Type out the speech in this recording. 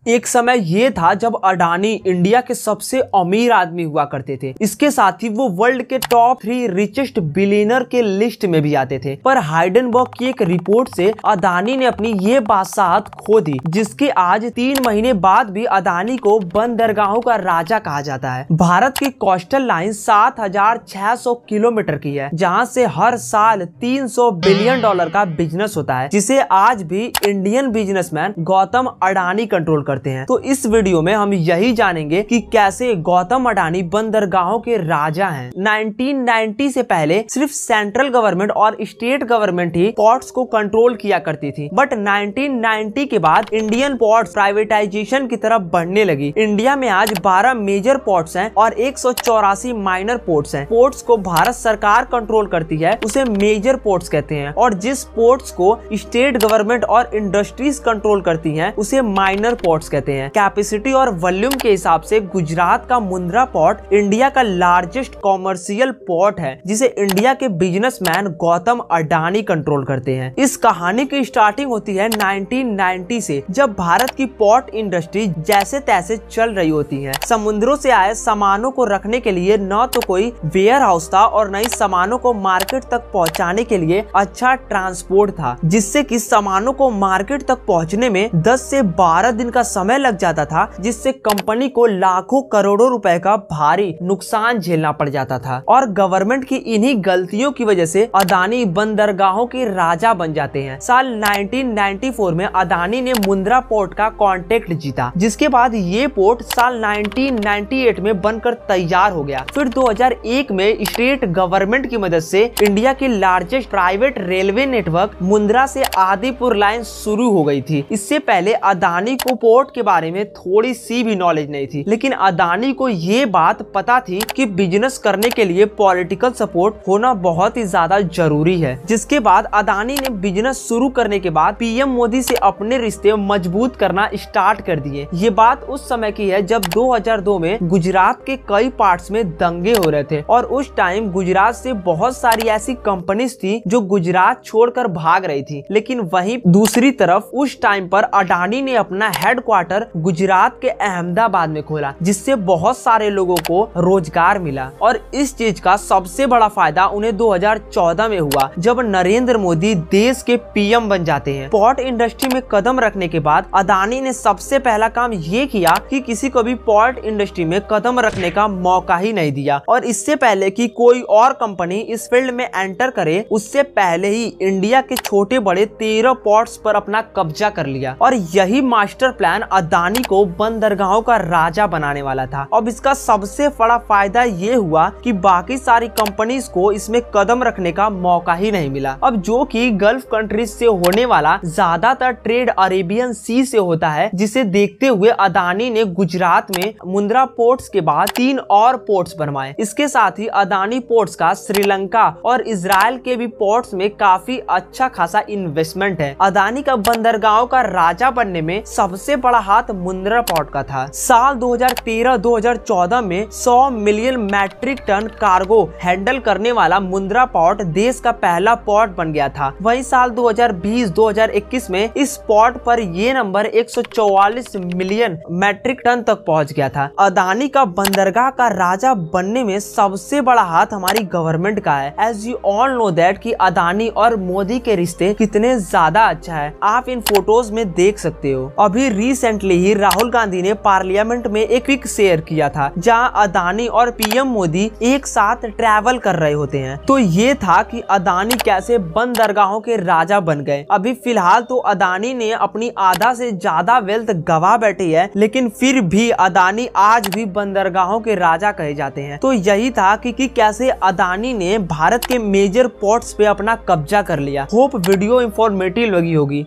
एक समय ये था जब अडानी इंडिया के सबसे अमीर आदमी हुआ करते थे। इसके साथ ही वो वर्ल्ड के टॉप 3 रिचेस्ट बिलियनर के लिस्ट में भी आते थे। पर हाइडेनबर्ग की एक रिपोर्ट से अडानी ने अपनी ये बादशाहत खो दी, जिसके आज 3 महीने बाद भी अडानी को बंदरगाहों का राजा कहा जाता है। भारत की कोस्टल लाइन 7600 किलोमीटर की है, जहाँ से हर साल $300 बिलियन का बिजनेस होता है, जिसे आज भी Indian businessman Gautam Adani control करते हैं। तो इस वीडियो में हम यही जानेंगे कि कैसे गौतम अडानी बंदरगाहों के राजा हैं। 1990 से पहले सिर्फ सेंट्रल गवर्नमेंट और स्टेट गवर्नमेंट ही पोर्ट्स को कंट्रोल किया करती थी, बट 1990 के बाद इंडियन पोर्ट्स प्राइवेटाइजेशन की तरफ बढ़ने लगी। इंडिया में आज 12 मेजर पोर्ट्स हैं और 184 माइनर पोर्ट्स हैं। पोर्ट्स को भारत सरकार कंट्रोल करती है, उसे मेजर पोर्ट्स कहते हैं, और जिस पोर्ट्स को स्टेट गवर्नमेंट और इंडस्ट्रीज कंट्रोल करती हैं, उसे माइनर पोर्ट्स कहते हैं। कैपेसिटी और वॉल्यूम के हिसाब से गुजरात का मुंद्रा पोर्ट इंडिया का लार्जेस्ट कॉमर्शियल पोर्ट है, जिसे इंडिया के बिजनेसमैन गौतम अडानी कंट्रोल करते हैं। इस कहानी की स्टार्टिंग होती है 1990 से, जब भारत की पोर्ट इंडस्ट्री जैसे तैसे चल रही होती है। समुद्रों से आए सामानों को रखने के लिए न तो कोई वेयर हाउस था और न ही सामानों को मार्केट तक पहुंचाने के लिए अच्छा ट्रांसपोर्ट था, जिससे कि सामानों को मार्केट तक पहुंचने में 10 से 12 दिन का समय लग जाता था, जिससे कंपनी को लाखों करोड़ों रुपए का भारी नुकसान झेलना पड़ जाता था। और गवर्नमेंट की इन्हीं गलतियों की वजह से अडानी बंदरगाहों के राजा बन जाते हैं। साल 1994 में अडानी ने मुंद्रा पोर्ट का कॉन्ट्रैक्ट जीता, जिसके बाद ये पोर्ट साल 1998 में बनकर तैयार हो गया। फिर 2001 में स्टेट गवर्नमेंट की मदद से इंडिया की largest private railway network Mundra से आदिपुर लाइन शुरू हो गई थी। इससे पहले अडानी को पोर्ट के बारे में थोड़ी सी भी नॉलेज नहीं थी, लेकिन अडानी को ये बात पता थी कि बिजनेस करने के लिए पॉलिटिकल सपोर्ट होना बहुत ही ज्यादा जरूरी है। जिसके बाद अडानी ने बिजनेस शुरू करने के बाद पीएम मोदी से अपने रिश्ते मजबूत करना स्टार्ट कर दिए। ये बात उस समय की है जब 2002 में गुजरात के कई पार्ट्स में दंगे हो रहे थे, और उस टाइम गुजरात से बहुत सारी ऐसी कंपनीज थी जो गुजरात छोड़कर भाग रही थी। लेकिन वहीं दूसरी तरफ उस टाइम पर अडानी ने अपना हेडक्वार्टर गुजरात के अहमदाबाद में खोला, जिससे बहुत सारे लोगों को रोजगार मिला। और इस चीज का सबसे बड़ा फायदा उन्हें 2014 में हुआ, जब नरेंद्र मोदी देश के पीएम बन जाते हैं। पोर्ट इंडस्ट्री में कदम रखने के बाद अडानी ने सबसे पहला काम ये किया कि किसी को भी पोर्ट इंडस्ट्री में कदम रखने का मौका ही नहीं दिया। और इससे पहले कि कोई और कंपनी इस फील्ड में एंटर करे, उससे पहले ही इंडिया के छोटे बड़े 13 पोर्ट्स पर अपना कब्जा कर लिया। और यही मास्टर प्लान अडानी को बंदरगाहों का राजा बनाने वाला था। अब इसका सबसे बड़ा फायदा ये हुआ कि बाकी सारी कंपनीज को इसमें कदम रखने का मौका ही नहीं मिला। अब जो कि गल्फ कंट्रीज से होने वाला ज्यादातर ट्रेड अरेबियन सी से होता है, जिसे देखते हुए अडानी ने गुजरात में मुंद्रा पोर्ट्स के बाद 3 और पोर्ट्स बनवाए। इसके साथ ही अडानी पोर्ट्स का श्रीलंका और इजराइल के भी पोर्ट्स में काफी अच्छा खासा इन्वेस्टमेंट है। अडानी का बंदरगाहों का राजा बनने में सबसे बड़ा हाथ मुंद्रा पोर्ट का था। साल 2013-2014 में 100 million metric ton cargo handle करने वाला मुंद्रा पोर्ट देश का पहला पोर्ट बन गया था। वहीं साल 2020-2021 में इस पोर्ट पर ये नंबर 144 मिलियन मैट्रिक टन तक पहुंच गया था। अडानी का बंदरगाह का राजा बनने में सबसे बड़ा हाथ हमारी गवर्नमेंट का है। As you all know that कि अडानी और मोदी के रिश्ते कितने ज्यादा अच्छा है, आप इन फोटोज में देख सकते हो। अभी रिसेंटली ही राहुल गांधी ने पार्लियामेंट में एक पिक शेयर किया था, जहां अडानी और पीएम मोदी एक साथ ट्रैवल कर रहे होते हैं। तो ये था कि अडानी कैसे बंदरगाहों के राजा बन गए। अभी फिलहाल तो अडानी ने अपनी आधा से ज्यादा वेल्थ गवा बैठी है, लेकिन फिर भी अडानी आज भी बंदरगाहों के राजा कहे जाते हैं। तो यही था कि कैसे अडानी ने भारत के मेजर पोर्ट्स पे अपना कब्जा कर लिया। होप वीडियो इंफॉर्मेटिव लगी होगी।